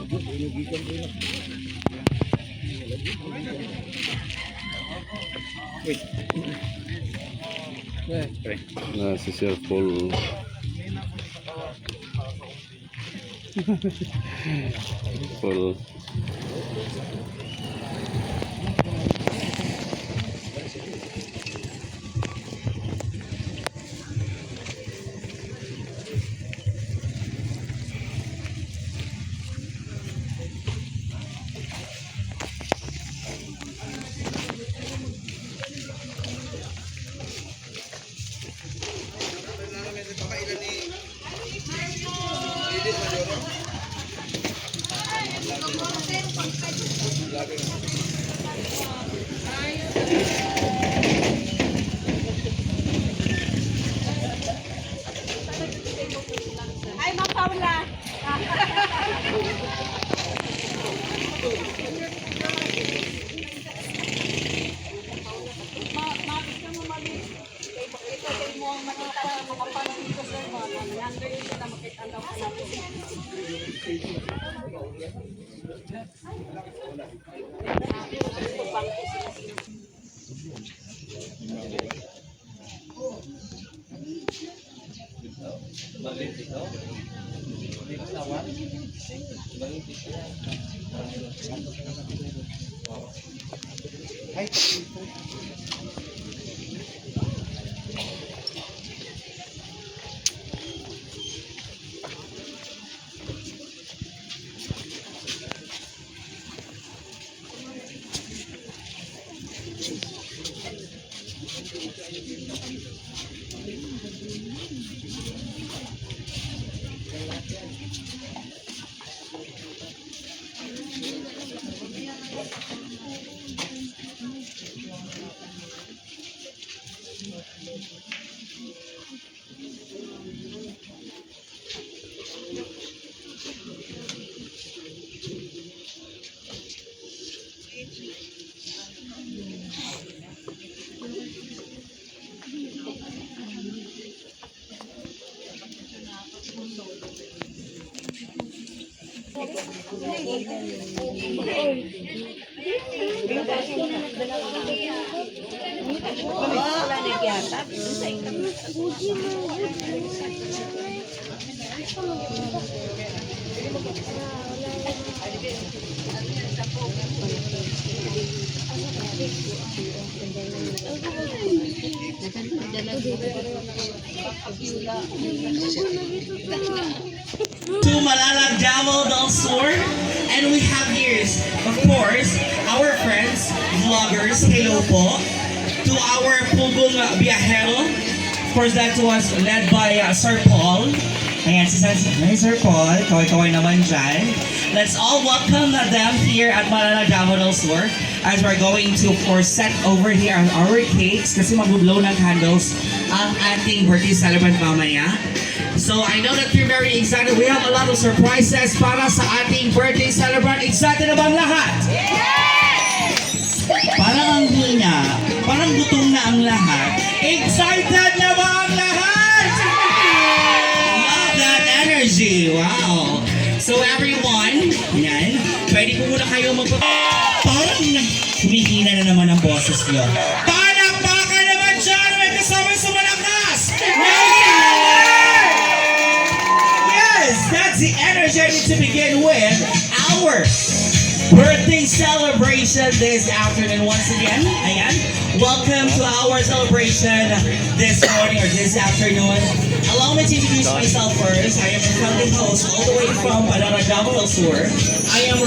Na si Sir Paul. Paul. Ay, Ma'am Paula. To Malalag Davao del Sur, and we have here, of course, our friends, vloggers, hello po. To our Pugong Viajero, of course that was led by Sir Paul. Ayan, si Sir Paul, kaway-kaway naman dyan. Let's all welcome them here at Malalag Davao del Sur as we're going to, of course, set over here on our cakes kasi mag-blow ng candles ang ating birthday celebrant mamaya. So I know that you're very excited. We have a lot of surprises para sa ating birthday celebrant. Excited na ba ang lahat? Yes! Parang ang hina, parang gutom na ang lahat. Excited na ba ang lahat? Love that energy. Wow. So everyone, yan, pwede po muna kayo parang humihina na naman ang boses nyo. Palakpakan naman dyan! May kasama sa malakas! That's the energy I need to begin with our birthday celebration this afternoon. Once again, ayan, welcome to our celebration this morning or this afternoon. Allow me to introduce myself first. I am a friendly host all the way from Malalag Davao del Sur. I am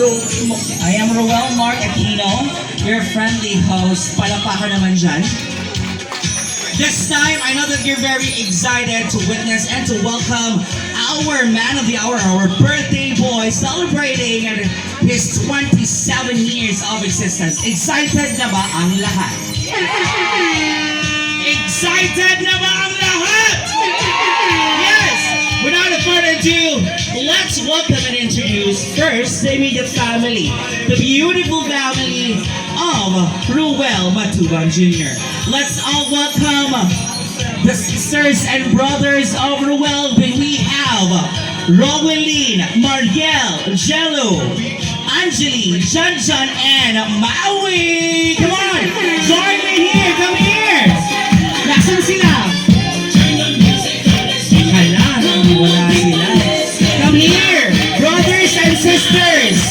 Roel Mark Aquino, your friendly host. Palakpakan naman dyan. This time, I know that you're very excited to witness and to welcome our man of the hour, our birthday boy, celebrating his 27 years of existence. Excited na ba ang lahat? Excited na ba ang lahat? Yes! Without further ado, let's welcome and introduce first the immediate family, the beautiful family of Ruel Matubang Jr. Let's all welcome the sisters and brothers of Ruel. We have Roweline, Mariel, Jello, Anjali, Janjan, and Maui. Come on, join me here. Come here. Nasaan sila? Hala, wala sila. Come here, brothers and sisters.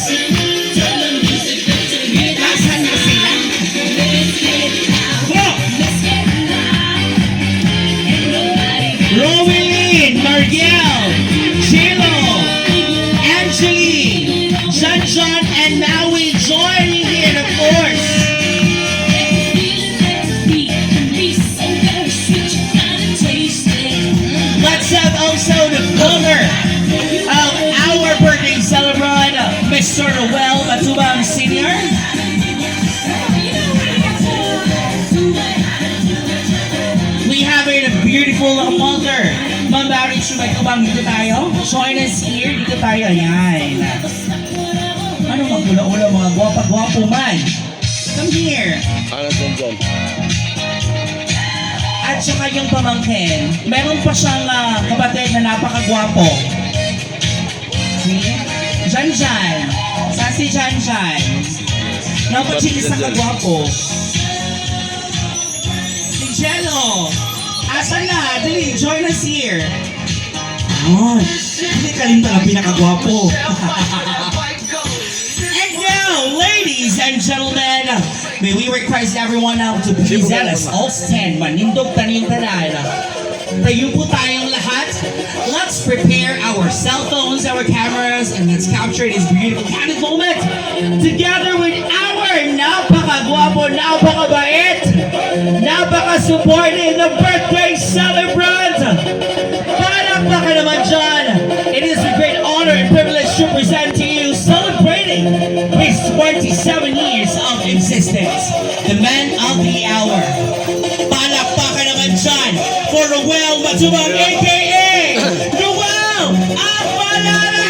Nasaan na sila? Go! Roweline, Mariel, Jello, Anjali, Janjan, and Maui join me here, of course. Let's have also the owner of our birthday celebrant, Mr. Noel Matubang Sr. We have a beautiful mother. Ma'am Barry Matubang, dito tayo. Join us here, dito tayo. Ayan. Ano magula-ula mga gwapa-gwapo man? Come here. Ano dyan? At saka yung pamangkin, meron pa siyang kapatid na napakagwapo. See? Janjan. Saan si Janjan? Napachilis na kagwapo. Si Jello. Asan na? Dali, join us here. Oh, hindi ka rin talaga pinakagwapo. And now, ladies and gentlemen, may we request everyone now to please let us all stand. Manindog tayong tanan. Tayo po tayong lahat. Let's prepare our cell phones, our cameras, and let's capture this beautiful candid moment together with our napakagwapo, napakabait, napaka-supportive na birthday celebrant. Palakpakan naman dyan. It is a great honor and privilege to present to you celebrating his 27 years of existence, the man of the hour. Palakpakan naman dyan for Noel Matubang, a.k.a. Noel Apalala!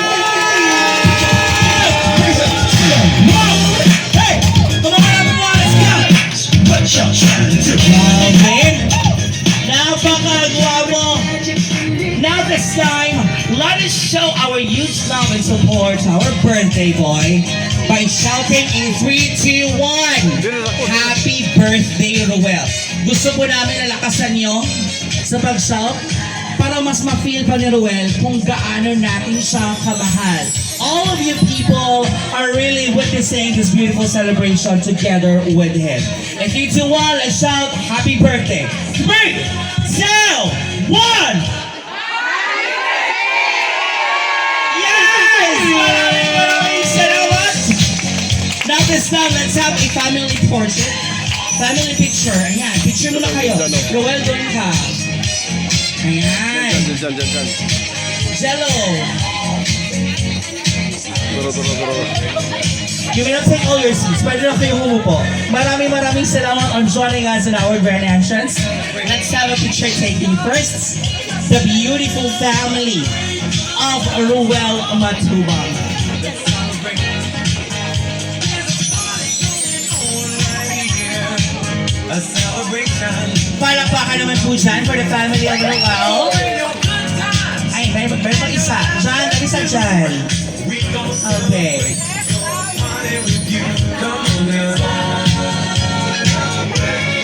Hey! Come on, everyone, let's go! Okay? Napakagwapo! Now this time, let us show our huge love and support to our birthday boy by shouting in 3, 2, 1. Happy birthday, Noel. Gusto po namin nalakasan nyo sa pag-shout para mas ma-feel pa ni Noel kung gaano natin siya kamahal. All of you people are really witnessing this beautiful celebration together with him. In 3, 2, 1, let's shout happy birthday. 3, 2, 1. Now this time, let's have a family portrait. Family picture. Ayan, picture muna kayo. Noel, doon ka. Ayan. Dyan. Jello. Turo. You may not take all your seats. Pwede na kayo humupo. Maraming salamat on joining us in our grand entrance. Let's have a picture taking first. The beautiful family of Noel Matubang. A celebration. Palakpakan naman po dyan for the family of Noel. Ay, meron pang isa. Dyan, isa dyan. Okay.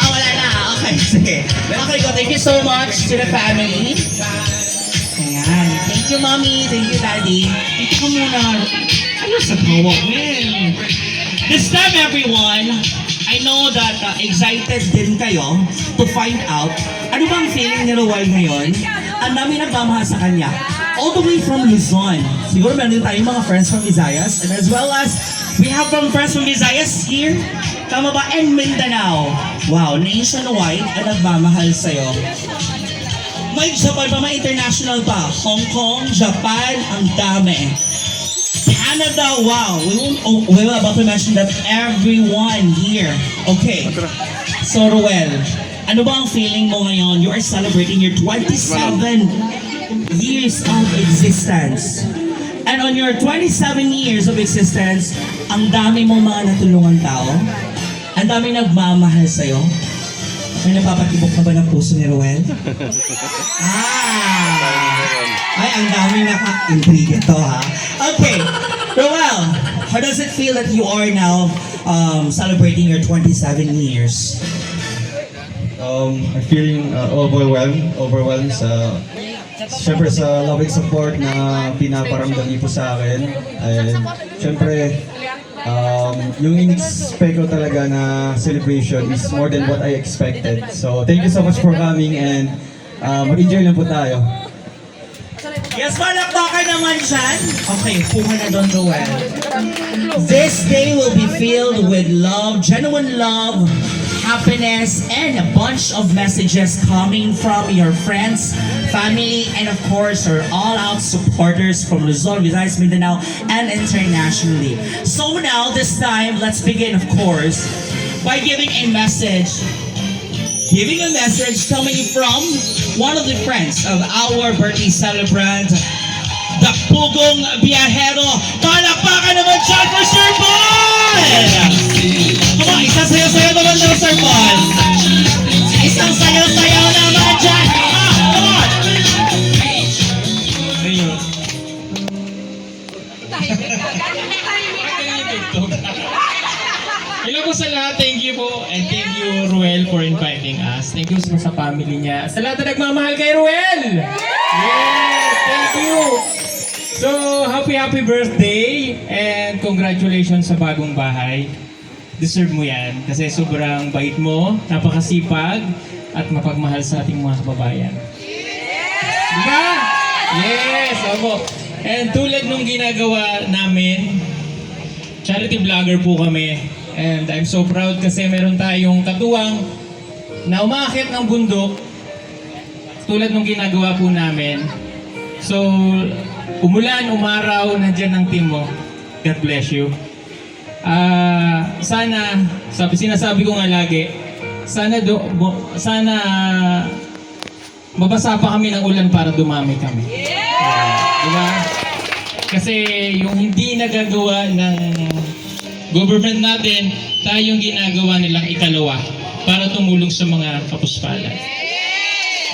Wala na. Okay, sige. Okay, go. Thank you so much to the family. Ayan. Thank you, mommy. Thank you, daddy. Ito ka muna. Ayun sa tawag, man. This time, everyone, I know that excited din kayo to find out ano bang feeling ni Noel ngayon. Ang dami nagmamahal sa kanya. All the way from Luzon. Siguro meron din tayong mga friends from Visayas. And as well as, we have from friends from Visayas here. Tama ba? And Mindanao. Wow, nationwide ang nagmamahal sa'yo. May Japan pa, may international pa. Hong Kong, Japan, ang dami. Canada, wow. We will about to mention that everyone here. Okay. So, Noel, ano ba ang feeling mo ngayon? You are celebrating your 27 years of existence. And on your 27 years of existence, ang dami mong mga natulungan tao. Ang dami nagmamahal sa'yo. May napapatibok na ba ng puso ni Noel? Ay, ang daming naka-intrigue to ha. Okay, Roel, how does it feel that you are now celebrating your 27 years? I'm feeling overwhelmed sa syempre sa love and support na pinaparamdam niyo po sa akin. And syempre, yung in-expect ko talaga na celebration is more than what I expected. So thank you so much for coming and mag-enjoy lang po tayo. Yes, palakpakan naman dyan. Okay, puha na doon, Roel. This day will be filled with love, genuine love, happiness, and a bunch of messages coming from your friends, family, and of course, our all-out supporters from Luzon, Visayas, Mindanao, and internationally. So now, this time, let's begin, of course, by giving a message coming from one of the friends of our birthday celebrant, the Pugong Biyahero. Palakpakan naman dyan for Sir Paul! Come on, isang sayaw-sayaw naman daw, Sir Paul. Isang sayaw-sayaw naman dyan. Come on! Hello po sa lahat, thank you po and thank you Ruel for inviting us. Thank you sa family niya. Sa lahat na nagmamahal kay Ruel! Yes, thank you! So, happy birthday and congratulations sa bagong bahay. Deserve mo yan kasi sobrang bait mo, napakasipag at mapagmahal sa ating mga kababayan. Diba? Yes, opo. And tulad nung ginagawa namin, charity vlogger po kami. And I'm so proud kasi meron tayong katuwang na umaakit ng bundok tulad nung ginagawa po namin. So, umulan, umaraw, nandiyan ang team mo. God bless you. Sana, sinasabi ko nga lagi, sana mabasa pa kami ng ulan para dumami kami. Diba? Kasi yung hindi nagagawa ng government natin, tayong ginagawa nilang ikalawa para tumulong sa mga kapuspalan.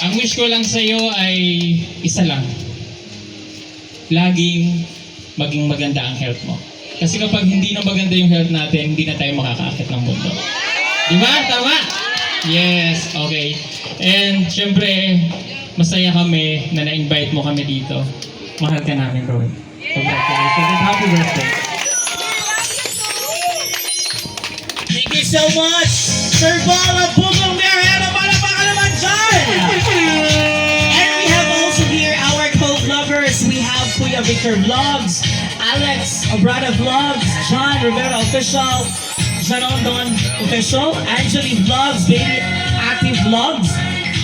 Ang wish ko lang sa iyo ay isa lang. Laging maging maganda ang health mo. Kasi kapag hindi na maganda yung health natin, hindi na tayo makakaakit ng mundo. Di ba? Tama? Yes, okay. And syempre, masaya kami na na-invite mo kami dito. Mahal ka namin, Roy. Congratulations and happy birthday. Thank you so much, Sir Paul of Pugong Biyahero. Palakpakan naman dyan! And we have also here our co-vloggers. We have Kuya Victor Vlogs, Alex Obrada Vlogs, John Rivera Official, Janondon Official, Angeli Vlogs, Baby Active Vlogs,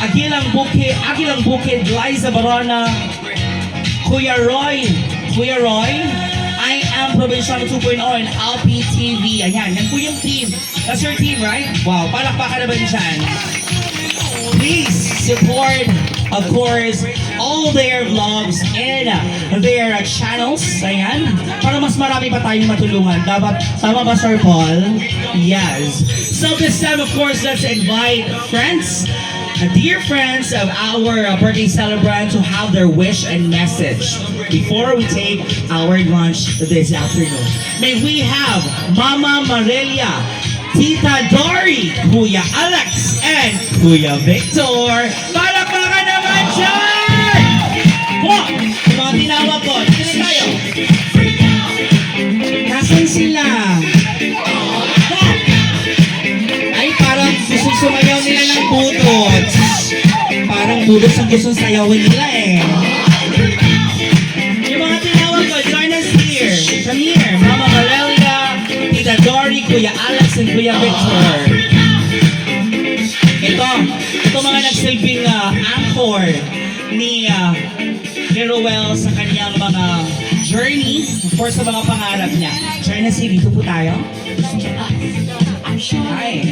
Agilang Bukid, Liza Barona, Kuya Roy, I am Provincial 2.0 and Alpi TV. Ayan, yan po yung team. That's your team, right? Wow, palakpakan naman dyan. Please support, of course, all their vlogs and their channels. Ayan. Para mas marami pa tayong matulungan. Dapat, tama ba, Sir Paul? Yes. So this time, of course, let's invite friends, dear friends of our birthday celebrant to have their wish and message before we take our lunch this afternoon. May we have Mama Marelia, Tita Dory, Kuya Alex, and Kuya Victor. Palakpakan naman dyan! What? Mga tinawag ko. Dito na tayo. Nasaan sila? Ay, parang gusto sumayaw nila ng butot. Parang butot ang gusto sayawin nila eh. Yung mga tinawag ko, join us here. Come here. Mama Marelia, Tita Dory, Kuya Alex, and Kuya Victor. Ito mga nagsilbing anchor ni Roel sa kanyang mga journey, of course sa mga pangarap niya. Join us here. Dito po tayo. Hi.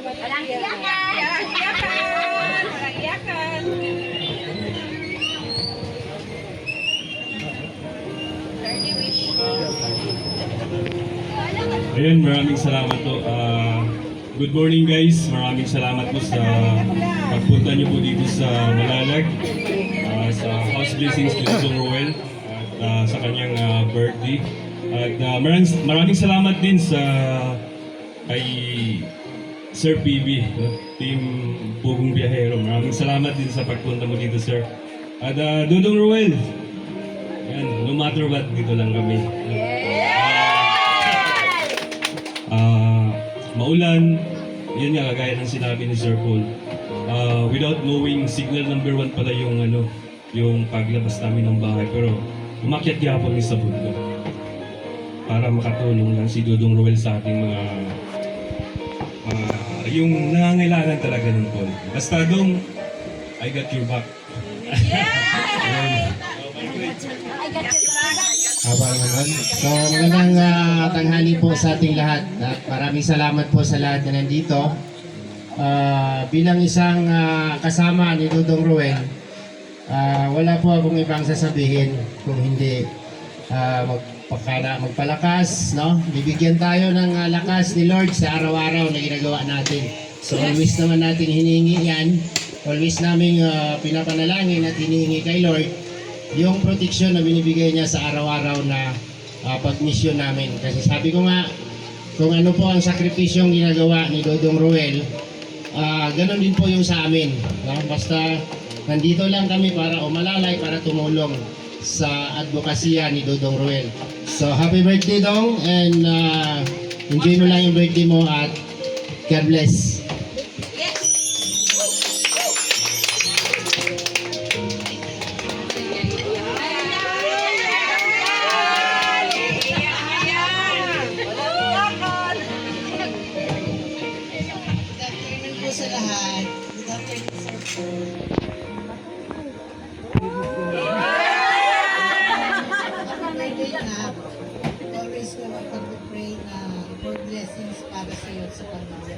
Walang iyakan! Walang iyakan! Dirty wish. Ayun, maraming salamat po. Good morning guys. Maraming salamat po sa pagpunta niyo po dito sa Malalag, sa House Blessings ni Dudong Roel at sa kanyang birthday. At maraming salamat din sa kay Sir PB, Team Pugong Biyahero. Maraming salamat din sa pagpunta mo dito, sir. At Dudong Roel, yan, no matter what, dito lang kami. Maulan, yun nga, kagaya ng sinabi ni Sir Paul. Without knowing, signal number 1 pala yung yung paglabas namin ng bahay. Pero umakyat niya ako sa bundok para makatulong lang si Dudong Roel sa ating mga yung nangangailangan talaga ng Paul. Basta Dong, I got your back. Habang naman. So magandang tanghali po sa ating lahat at maraming salamat po sa lahat na nandito. Bilang isang kasama ni Dudong Roel, wala po akong ibang sasabihin kung hindi magpalakas, no? Bibigyan tayo ng lakas ni Lord sa araw-araw na ginagawa natin. So always naman natin hinihingi yan. Always namin pinapanalangin at hinihingi kay Lord yung protection na binibigay niya sa araw-araw na pag-mission namin. Kasi sabi ko nga, kung ano po ang sakripisyong ginagawa ni Dudong Roel, ganun din po yung sa amin. No? Basta nandito lang kami para umalalay, para tumulong sa advokasya ni Dudong Roel. So happy birthday Dong, and enjoy mo lang yung birthday mo at God bless. Po sa lahat. Good afternoon, Sir Paul. Happy birthday na. Always ko magpag-pray na for blessings para sa iyo at sa pamilya.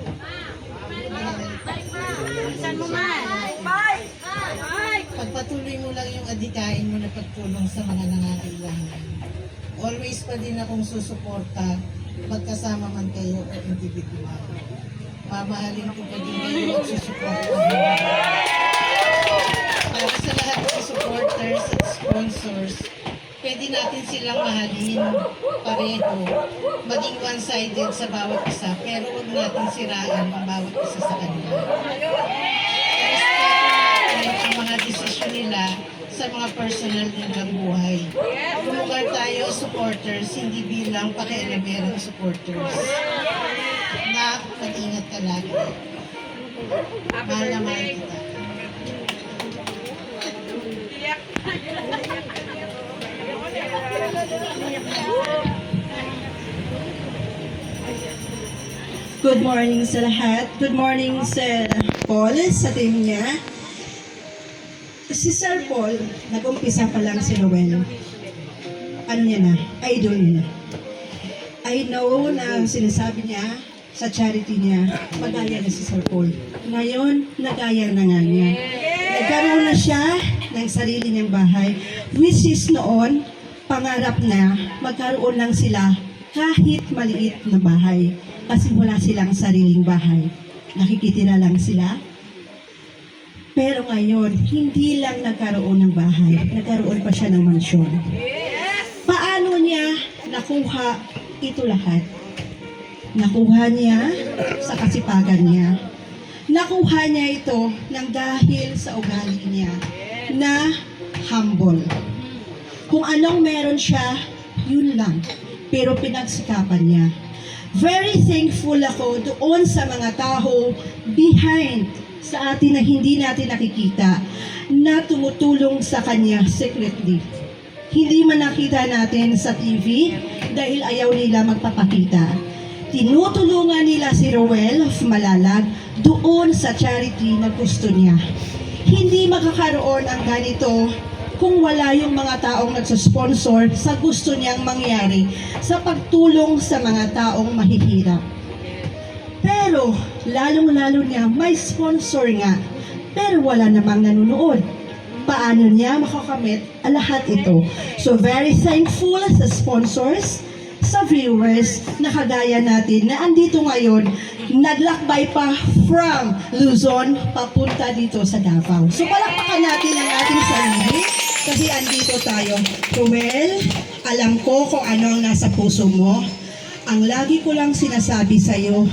Pagpatuloy mo lang yung adikain mo na pagtulong sa mga nangangailangan. Always pa din akong susuporta magkasama man kayo o individual. Mamahalin ko pa din kayo at susuporta. Para sa lahat ng supporters at sponsors, pwede natin silang mahalin pareho, maging one-sided sa bawat isa, pero huwag natin siraan ang bawat isa sa kanila. Respeto natin ang mga desisyon nila sa mga personal nilang buhay. Lugar tayo, supporters, hindi bilang pakialamerang supporters. Na, mag-ingat ka lagi. Mahal na mahal kita. Good morning sa lahat. Good morning Sir Paul sa team niya. Si Sir Paul, nag-umpisa pa lang si Roel. Ano niya na? Idol niya na. I know na sinasabi niya sa charity niya, magaya na si Sir Paul. Ngayon, nagaya na nga niya. Nagkaroon na siya ng sarili niyang bahay, which is noon, pangarap na magkaroon lang sila kahit maliit na bahay. Kasi wala silang sariling bahay. Nakikitira lang sila. Pero ngayon, hindi lang nagkaroon ng bahay, nagkaroon pa siya ng mansyon. Paano niya nakuha ito lahat? Nakuha niya sa kasipagan niya. Nakuha niya ito ng dahil sa ugali niya na humble. Kung anong meron siya, yun lang. Pero pinagsikapan niya. Very thankful ako doon sa mga tao behind sa atin na hindi natin nakikita na tumutulong sa kanya secretly. Hindi man nakita natin sa TV dahil ayaw nila magpapakita. Tinutulungan nila si Roel of Malalag doon sa charity na gusto niya. Hindi makakaroon ang ganito kung wala yung mga taong nagsusponsor sa gusto niyang mangyari sa pagtulong sa mga taong mahihirap. Pero, lalong-lalo niya, may sponsor nga, pero wala namang nanonood. Paano niya makakamit ang lahat ito? So, very thankful sa sponsors, sa viewers na kagaya natin na andito ngayon, naglakbay pa from Luzon papunta dito sa Davao. So palakpakan natin ang ating sarili kasi andito tayo. Ruel, alam ko kung ano ang nasa puso mo. Ang lagi ko lang sinasabi sa'yo,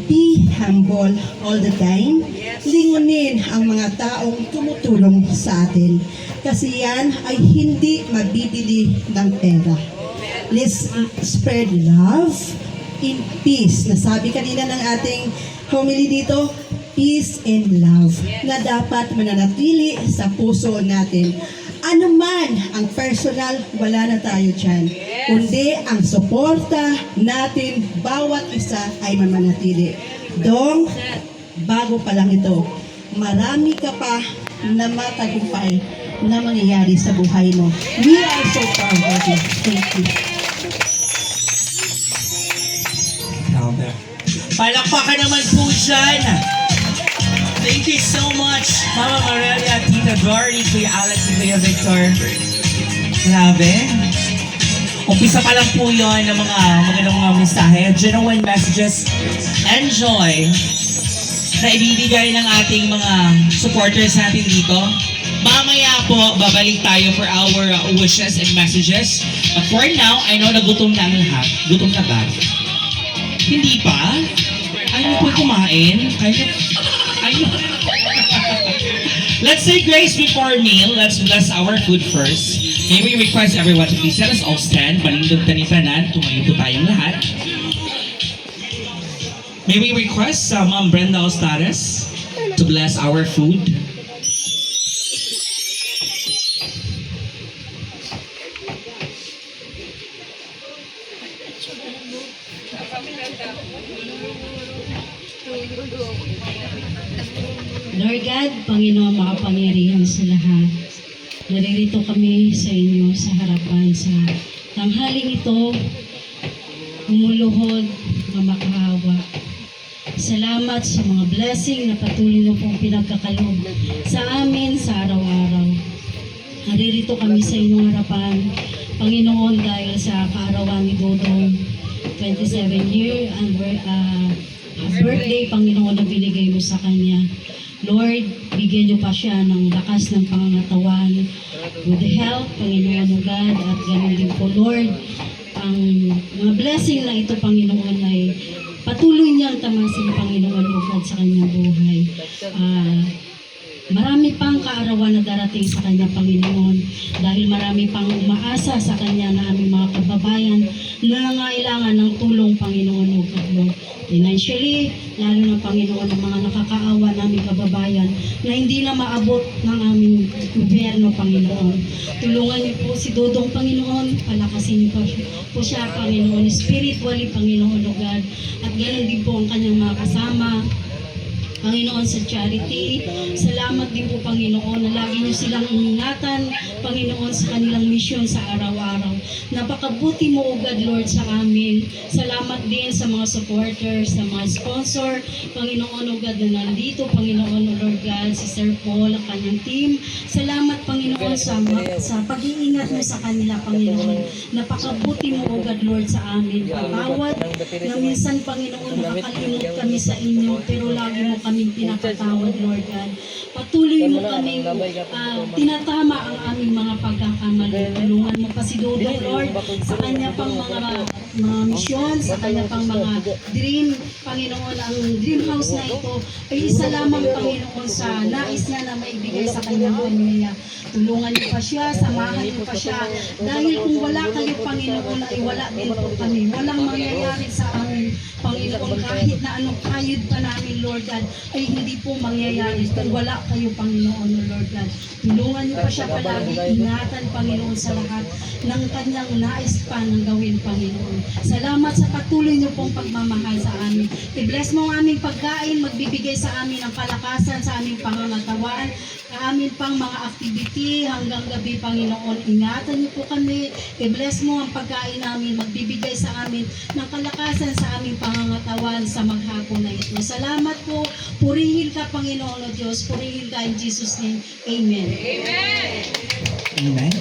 be humble all the time. Lingunin ang mga taong tumutulong sa atin. Kasi yan ay hindi mabibili ng pera. Let's spread love in peace. Nasabi kanina ng ating homily dito, peace and love na dapat mananatili sa puso natin. Ano man ang personal, wala na tayo dyan. Kundi ang suporta natin, bawat isa ay mamanatili. Dong, bago pa lang ito, marami ka pa na matagumpay na mangyayari sa buhay mo. We are so proud of you. Thank you. Palakpakan naman po dyan. Thank you so much, Mama Marelia, Tita Dory, Kuya Alex, and Kuya Victor. Grabe. Umpisa pa lang po yun ng mga magandang mga mensahe, genuine messages, and joy na ibibigay ng ating mga supporters natin dito. Mamaya po, babalik tayo for our wishes and messages. But for now, I know na gutom na ang lahat. Gutom na ba? Hindi pa? Ayaw po kumain? Let's say grace before meal. Let's bless our food first. May we request everyone to please let us all stand. Balindog tanipanan. Tumayo po tayong lahat. May we request Ma'am Brenda Ostares to bless our food. Lord God, Panginoon makapangyarihan sa lahat, naririto kami sa inyo sa harapan sa tanghaling ito, umuluhod na makahawa. Salamat sa mga blessing na patuloy mo pong pinagkakalob sa amin sa araw-araw. Naririto kami sa inyong harapan, Panginoon, dahil sa kaarawan ni Dodong 27-year birthday, Panginoon, na binigay mo sa kanya. Lord, bigyan niyo pa siya ng lakas ng pangangatawan, good health, Panginoon o God, at ganoon din po, Lord, ang mga blessing na ito, Panginoon, ay patuloy niyang tamasin, Panginoon o God, sa kanyang buhay. Marami pang kaarawan na darating sa kanya, Panginoon, dahil marami pang umaasa sa kanya na aming mga kababayan na nangailangan ng tulong, Panginoon o God. Financially, lalo na, Panginoon, ang mga nakakaawa naming kababayan na hindi na maabot ng aming gobyerno, Panginoon. Tulungan niyo po si Dodong, Panginoon, palakasin niyo po siya, Panginoon, spiritually, Panginoon o God, at ganoon din po ang kanyang mga kasama, Panginoon, sa charity. Salamat din po, Panginoon, na lagi niyo silang iningatan, Panginoon, sa kanilang misyon sa araw-araw. Napakabuti mo, O God, Lord, sa amin. Salamat din sa mga supporters, sa mga sponsor, Panginoon, O God, na nandito, Panginoon, O Lord God, si Sir Paul, ang kanyang team. Salamat, Panginoon, sa pag-iingat mo sa kanila, Panginoon. Napakabuti mo, O God, Lord, sa amin. Bawat na minsan, Panginoon, nakakalimot kami sa inyo, pero lagi mo kaming pinapatawad, Lord God. Patuloy mo kaming tinatama ang aming mga pagkakamali. Tulungan mo pa si Dodong, Lord, sa kanya pang mga misyon, sa kanya pang mga dream, Panginoon. Ang dream house na ito ay isa lamang, Panginoon, sa nais niya na maibigay sa kanyang pamilya. Tulungan niyo pa siya, samahan niyo pa siya. Dahil kung wala kayo, Panginoon, ay wala din po kami. Walang mangyayari sa amin, Panginoon, kahit na anong kayod pa namin, Lord God, ay hindi po mangyayari kung wala kayo, Panginoon, Lord God. Tulungan niyo pa siya palagi, ingatan, Panginoon, sa lahat ng kanyang nais pa ng gawin, Panginoon. Salamat sa patuloy niyo pong pagmamahal sa amin. I-bless mo ang aming pagkain, magbibigay sa amin ng kalakasan sa aming pangangatawan, amin pang mga activity hanggang gabi, Panginoon. Ingatan niyo po kami. I-bless mo ang pagkain namin, magbibigay sa amin ng kalakasan sa aming pangangatawan sa maghapon na ito. Salamat po. Purihin ka, Panginoon o Diyos. Purihin ka in Jesus' name. Amen. Amen.